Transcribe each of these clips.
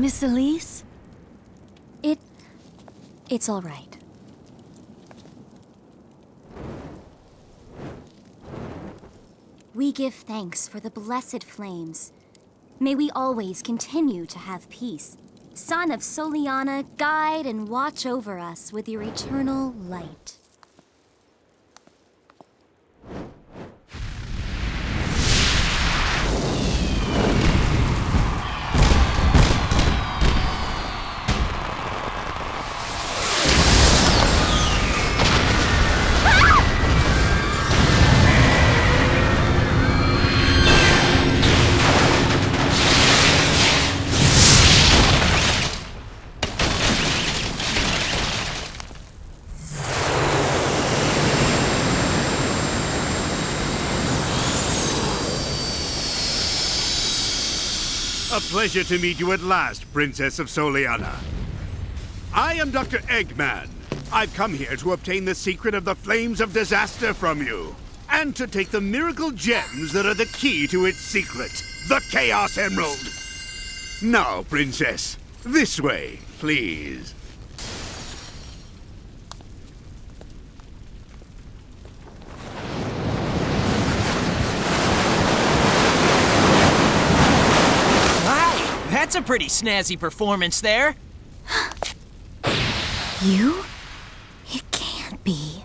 Miss Elise? It's all right. We give thanks for the blessed flames. May we always continue to have peace. Son of Soliana, guide and watch over us with your eternal light. A pleasure to meet you at last, Princess of Soliana. I am Dr. Eggman. I've come here to obtain the secret of the Flames of Disaster from you, and to take the miracle gems that are the key to its secret, the Chaos Emerald. Now, Princess, this way, please. That's a pretty snazzy performance there. You? It can't be.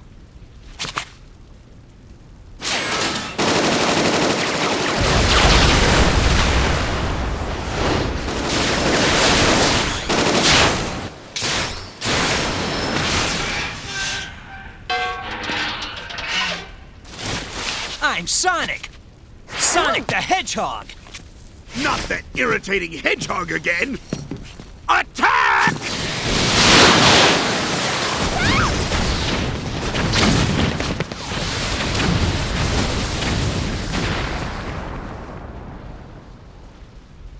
I'm Sonic! Sonic the Hedgehog! Not that irritating hedgehog again! Attack!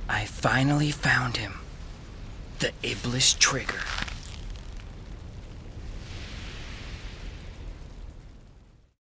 I finally found him. The Iblis Trigger.